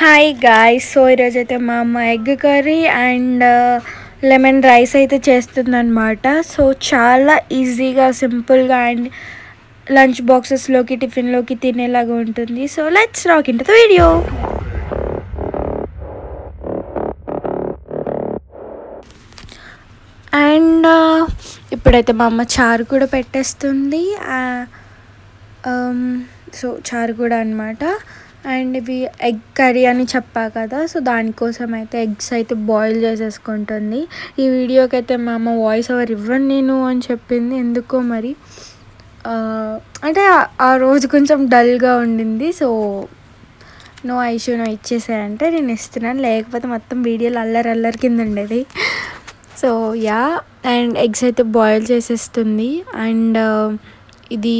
Hi guys. So ఈరోజైతే మా అమ్మ egg curry and lemon rice అయితే చేస్తుందన్నమాట. సో చాలా ఈజీగా సింపుల్గా అండ్ లంచ్ బాక్సెస్లోకి టిఫిన్లోకి తినేలాగా ఉంటుంది. So let's rock into the video. And ఇప్పుడైతే మా అమ్మ చారు కూడా పెట్టేస్తుంది. సో చారు కూడా అనమాట. అండ్ ఇవి ఎగ్ కర్రీ అని చెప్పా కదా, సో దానికోసం అయితే ఎగ్స్ అయితే బాయిల్ చేసేసుకుంటుంది. ఈ వీడియోకి అయితే మా అమ్మ వాయిస్ ఓవర్ ఇవ్వను నేను అని చెప్పింది. ఎందుకో మరి అంటే ఆ రోజు కొంచెం డల్గా ఉండింది. సో నో ఐషూ నో ఇచ్చేసాయంటే నేను ఇస్తున్నాను, లేకపోతే మొత్తం వీడియోలో అల్లరి కింద ఉండేది. సో యా, అండ్ ఎగ్స్ అయితే బాయిల్ చేసేస్తుంది. అండ్ ఇది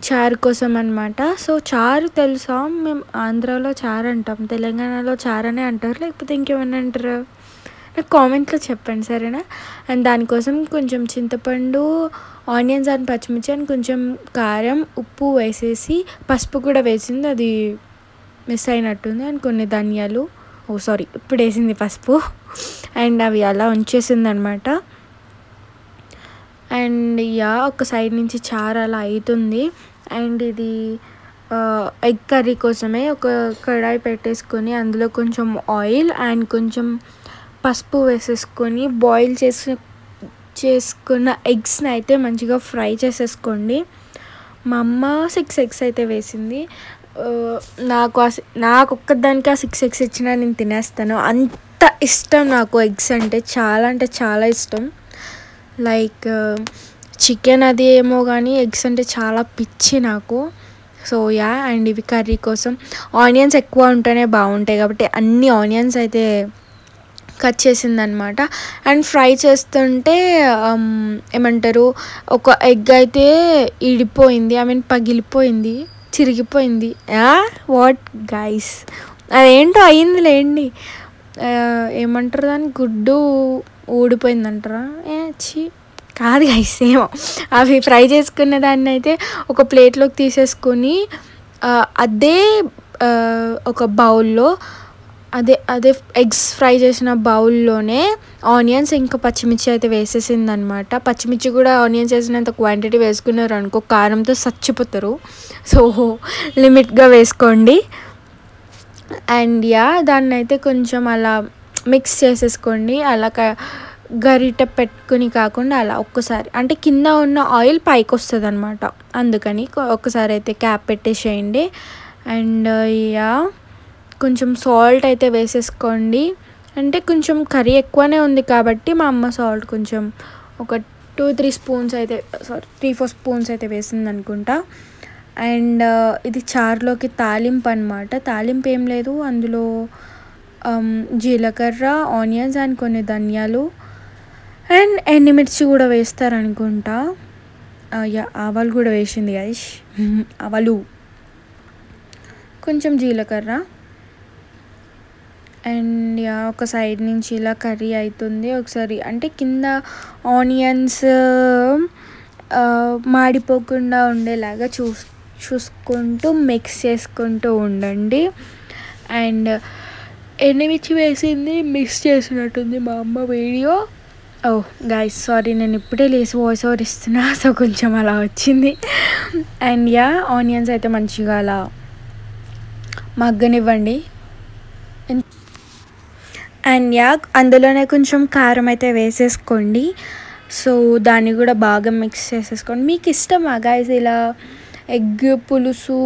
చారు కోసం అనమాట. సో చారు తెలుసా, మేము ఆంధ్రాలో చారు అంటాం, తెలంగాణలో చారు అనే అంటారు, లేకపోతే ఇంకేమైనా అంటారు నాకు కామెంట్లో చెప్పండి, సరేనా. అండ్ దానికోసం కొంచెం చింతపండు, ఆనియన్స్ అండ్ పచ్చిమిర్చి అండ్ కొంచెం కారం, ఉప్పు వేసేసి పసుపు కూడా వేసింది, అది మిస్ అయినట్టుంది. అండ్ కొన్ని ధనియాలు, ఇప్పుడు వేసింది పసుపు. అండ్ అవి అలా ఉంచేసింది అనమాట. అండ్ యా, ఒక సైడ్ నుంచి చారు అలా అవుతుంది. అండ్ ఇది ఎగ్ కర్రీ కోసమే ఒక కడాయి పెట్టేసుకొని అందులో కొంచెం ఆయిల్ అండ్ కొంచెం పసుపు వేసేసుకొని బాయిల్ చేసుకున్న ఎగ్స్ని అయితే మంచిగా ఫ్రై చేసేసుకోండి. మా అమ్మ 6 ఎగ్స్ అయితే వేసింది. నాకు ఒక్కదానికి ఆ 6 ఎగ్స్ ఇచ్చినా నేను తినేస్తాను, అంత ఇష్టం నాకు ఎగ్స్ అంటే చాలా ఇష్టం. లైక్ చికెన్ అది ఏమో కానీ ఎగ్స్ అంటే చాలా పిచ్చి నాకు. సో యా, అండ్ ఇవి కర్రీ కోసం ఆనియన్స్ ఎక్కువ ఉంటేనే బాగుంటాయి కాబట్టి అన్ని ఆనియన్స్ అయితే కట్ చేసిందనమాట. అండ్ ఫ్రై చేస్తుంటే ఏమంటారు, ఒక ఎగ్ అయితే ఇడిపోయింది, పగిలిపోయింది, చిరిగిపోయింది. వాట్ గైస్, అదేంటో అయ్యిందిలేండి. ఏమంటారు దాన్ని, గుడ్డు ఊడిపోయిందంటారా? కాదు గైస్, ఏమో. అవి ఫ్రై చేసుకున్న దాన్ని అయితే ఒక ప్లేట్లోకి తీసేసుకొని అదే ఒక బౌల్లో అదే ఎగ్స్ ఫ్రై చేసిన బౌల్లోనే ఆనియన్స్ ఇంకా పచ్చిమిర్చి అయితే వేసేసిందనమాట. పచ్చిమిర్చి కూడా ఆనియన్స్ వేసినంత క్వాంటిటీ వేసుకున్నారు అనుకో కారంతో చచ్చిపోతారు. సో లిమిట్గా వేసుకోండి. అండ్ యా, దాన్ని అయితే కొంచెం అలా మిక్స్ చేసేసుకోండి. అలా గరిట పెట్టుకుని కాకుండా అలా ఒక్కసారి, అంటే కింద ఉన్న ఆయిల్ పైకి వస్తుంది అనమాట, అందుకని ఒక్కసారి అయితే క్యాప్ పెట్టేసేయండి. అండ్ యా, కొంచెం సాల్ట్ అయితే వేసేసుకోండి. అంటే కొంచెం కర్రీ ఎక్కువనే ఉంది కాబట్టి మా అమ్మ సాల్ట్ కొంచెం ఒక 2-3 స్పూన్స్ అయితే 3-4 స్పూన్స్ అయితే వేసింది అనుకుంటా. అండ్ ఇది చారులోకి తాలింపు అనమాట. తాలింపు ఏం లేదు, అందులో జీలకర్ర, ఆనియన్స్ అండ్ కొన్ని ధనియాలు అండ్ ఎండుమిర్చి కూడా వేస్తారనుకుంటా. యా, ఆవాలు కూడా వేసింది గైస్, ఆవాలు, కొంచెం జీలకర్ర. అండ్ యా, ఒక సైడ్ నుంచి ఇలా కర్రీ అవుతుంది. ఒకసారి అంటే కింద ఆనియన్స్ మాడిపోకుండా ఉండేలాగా చూసుకుంటూ మిక్స్ చేసుకుంటూ ఉండండి. అండ్ ఎండుమిర్చి వేసింది మిక్స్ చేసినట్టుంది మా అమ్మ వీడియో. గైస్ సారీ, నేను ఇప్పుడే లేసి వాయిస్ ఓవర్ ఇస్తున్నా, సో కొంచెం అలా వచ్చింది. అండ్ యా, ఆనియన్స్ అయితే మంచిగా అలా మగ్గనివ్వండి. అండ్ యా, అందులోనే కొంచెం కారం అయితే వేసేసుకోండి. సో దాన్ని కూడా బాగా మిక్స్ చేసేసుకోండి. మీకు ఇష్టమా గైస్ ఇలా ఎగ్ పులుసు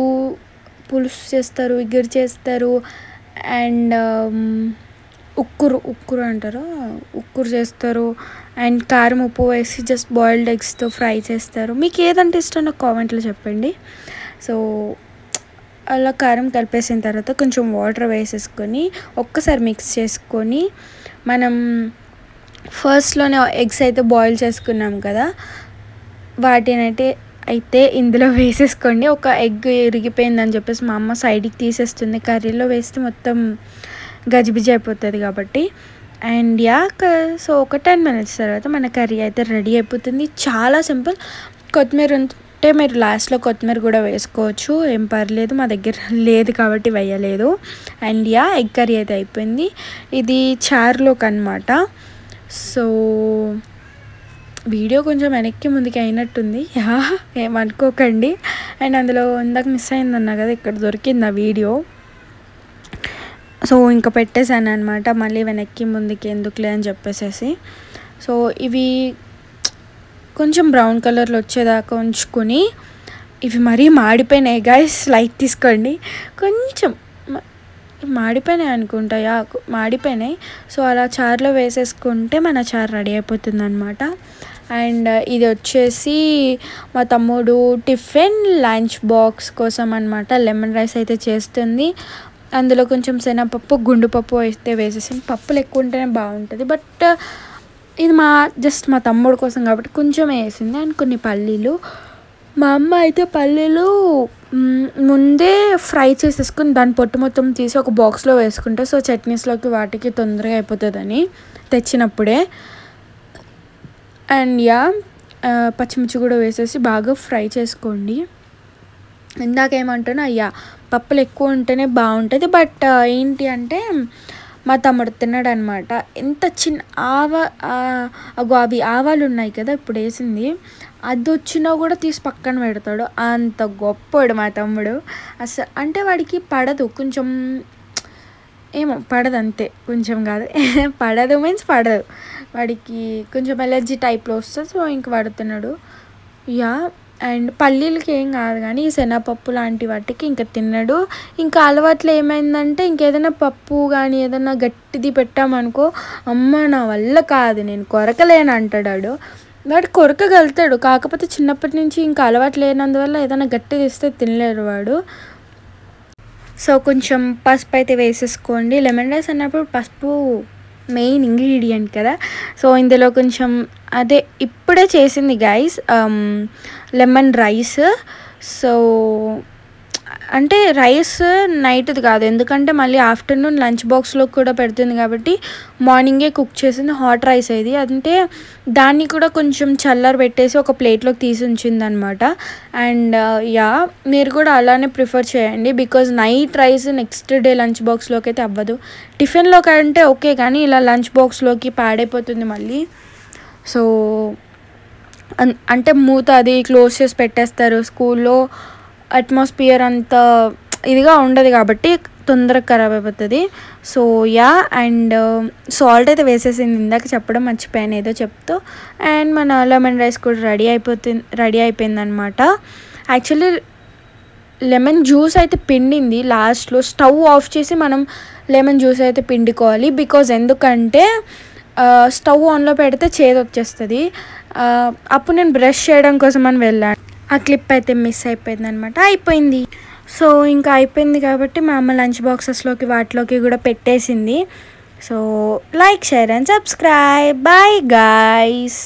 చేస్తారు, ఇగురు చేస్తారు, అండ్ ఉక్కురు అంటారు, ఉక్కురు చేస్తారు, అండ్ కారం ఉప్పు వేసి జస్ట్ బాయిల్డ్ ఎగ్స్తో ఫ్రై చేస్తారు. మీకు ఏదంటే ఇష్టం నాకు కామెంట్లో చెప్పండి. సో అలా కారం కలిపేసిన తర్వాత కొంచెం వాటర్ వేసేసుకొని ఒక్కసారి మిక్స్ చేసుకొని, మనం ఫస్ట్లోనే ఎగ్స్ అయితే బాయిల్ చేసుకున్నాం కదా, అయితే ఇందులో వేసేసుకోండి. ఒక ఎగ్ ఇరిగిపోయిందని చెప్పేసి మా అమ్మ సైడ్కి తీసేస్తుంది, కర్రీలో వేస్తే మొత్తం గజిబిజి అయిపోతుంది కాబట్టి. అండ్ యా, సో ఒక 10 minutes తర్వాత మన కర్రీ అయితే రెడీ అయిపోతుంది. చాలా సింపుల్. కొత్తిమీర ఉంటే మీరు లాస్ట్లో కొత్తిమీర కూడా వేసుకోవచ్చు, ఏం పర్లేదు. మా దగ్గర లేదు కాబట్టి వేయలేదు. అండ్ యా, ఎగ్ కర్రీ అయితే అయిపోయింది. ఇది చారులోకి అనమాట. సో వీడియో కొంచెం వెనక్కి ముందుకి అయినట్టుంది, యా ఏమనుకోకండి. అండ్ అందులో ఇందాక మిస్ అయిందన్నా కదా, ఇక్కడ దొరికింది ఆ వీడియో. సో ఇంకా పెట్టేశాను అనమాట, మళ్ళీ వెనక్కి ముందుకి ఎందుకులే అని చెప్పేసేసి. సో ఇవి కొంచెం బ్రౌన్ కలర్లో వచ్చేదాకా ఉంచుకొని, ఇవి మరీ మాడిపోయినాయి గైస్, లైట్ తీసుకోండి. కొంచెం మాడిపోయినాయి అనుకుంటా, యా మాడిపోయినాయి. సో అలా చారులో వేసేసుకుంటే మన చారు రెడీ అయిపోతుంది అనమాట. అండ్ ఇది వచ్చేసి మా తమ్ముడు టిఫిన్ లంచ్ బాక్స్ కోసం అనమాట. లెమన్ రైస్ అయితే చేస్తుంది. అందులో కొంచెం శనగపప్పు, గుండు పప్పు అయితే వేసేసింది. పప్పులు ఎక్కువ ఉంటేనే బాగుంటుంది, బట్ ఇది జస్ట్ మా తమ్ముడు కోసం కాబట్టి కొంచెం వేసింది. అండ్ కొన్ని పల్లీలు. మా అమ్మ అయితే పల్లీలు ముందే ఫ్రై చేసేసుకుని దాని పొట్టు మొత్తం తీసి ఒక బాక్స్లో వేసుకుంటే, సో చట్నీస్లోకి వాటికి తొందరగా అయిపోతుందని తెచ్చినప్పుడే. అండ్ యా, పచ్చిమిర్చి కూడా వేసేసి బాగా ఫ్రై చేసుకోండి. ఇందాకేమంటున్నా, అయ్యా పప్పులు ఎక్కువ ఉంటేనే బాగుంటుంది, బట్ ఏంటి అంటే మా తమ్ముడు తిన్నాడు అనమాట. ఎంత చిన్న అవి ఆవాలు ఉన్నాయి కదా ఇప్పుడు వేసింది, అది వచ్చినా కూడా తీసి పక్కన పెడతాడు. అంత గొప్పవాడు మా తమ్ముడు. అసలు అంటే వాడికి పడదు, కొంచెం ఏమో పడదు అంతే, కొంచెం కాదు పడదు మీన్స్ పడదు, వాడికి కొంచెం ఎలర్జీ టైప్లో వస్తుంది. సో ఇంక వాడుతున్నాడు. యా, అండ్ పల్లీలకి ఏం కాదు కానీ ఈ శనగపప్పు లాంటి వాటికి ఇంకా తిన్నాడు. ఇంకా అలవాట్లు ఏమైందంటే, ఇంకేదైనా పప్పు కానీ ఏదైనా గట్టిది పెట్టామనుకో, అమ్మ నా వల్ల కాదు, నేను కొరకలేను అంటాడు. వాడు కొరకగలుగుతాడు, కాకపోతే చిన్నప్పటి నుంచి ఇంకా అలవాటు లేనందువల్ల ఏదైనా గట్టిది ఇస్తే తినలేరు వాడు. సో కొంచెం పసుపు అయితే వేసేసుకోండి. లెమన్ రైస్ అన్నప్పుడు పసుపు మెయిన్ ఇంగ్రీడియంట్ కదా. సో ఇందులో కొంచెం అదే ఇప్పుడే చేసింది గైస్ లెమన్ రైస్. సో అంటే రైస్ నైట్ది కాదు, ఎందుకంటే మళ్ళీ ఆఫ్టర్నూన్ లంచ్ బాక్స్లో కూడా పెడుతుంది కాబట్టి మార్నింగే కుక్ చేసింది హాట్ రైస్ ఇది. అంటే దాన్ని కూడా కొంచెం చల్లారి పెట్టేసి ఒక ప్లేట్లోకి తీసి ఉంచింది అనమాట. అండ్ యా, మీరు కూడా అలానే ప్రిఫర్ చేయండి, because night rice next day lunch బాక్స్లోకి అయితే అవ్వదు. టిఫిన్లో కంటే ఓకే, కానీ ఇలా లంచ్ బాక్స్లోకి పాడైపోతుంది మళ్ళీ. సో అంటే మూత అది క్లోజ్ చేసి పెట్టేస్తారు. స్కూల్లో అట్మాస్ఫియర్ అంత ఇదిగా ఉండదు కాబట్టి తొందరగా ఖరాబ్ అయిపోతుంది. సో యా, అండ్ సాల్ట్ అయితే వేసేసింది, ఇందాక చెప్పడం మర్చిపోయాను ఏదో చెప్తూ. అండ్ మన లెమన్ రైస్ కూడా రెడీ అయిపోయింది అనమాట. యాక్చువల్లీ లెమన్ జ్యూస్ అయితే పిండింది లాస్ట్లో, స్టవ్ ఆఫ్ చేసి మనం లెమన్ జ్యూస్ అయితే పిండుకోవాలి. బికాజ్ ఎందుకంటే స్టవ్ ఆన్లో పెడితే చేదు వచ్చేస్తుంది. అప్పుడు నేను బ్రష్ చేయడం కోసం అని వెళ్ళాను, ఆ క్లిప్ అయితే మిస్ అయిపోయింది అనమాట. అయిపోయింది. సో ఇంకా అయిపోయింది కాబట్టి మా అమ్మ లంచ్ బాక్సెస్లోకి వాటిలోకి కూడా పెట్టేసింది. So like, share and subscribe. Bye guys.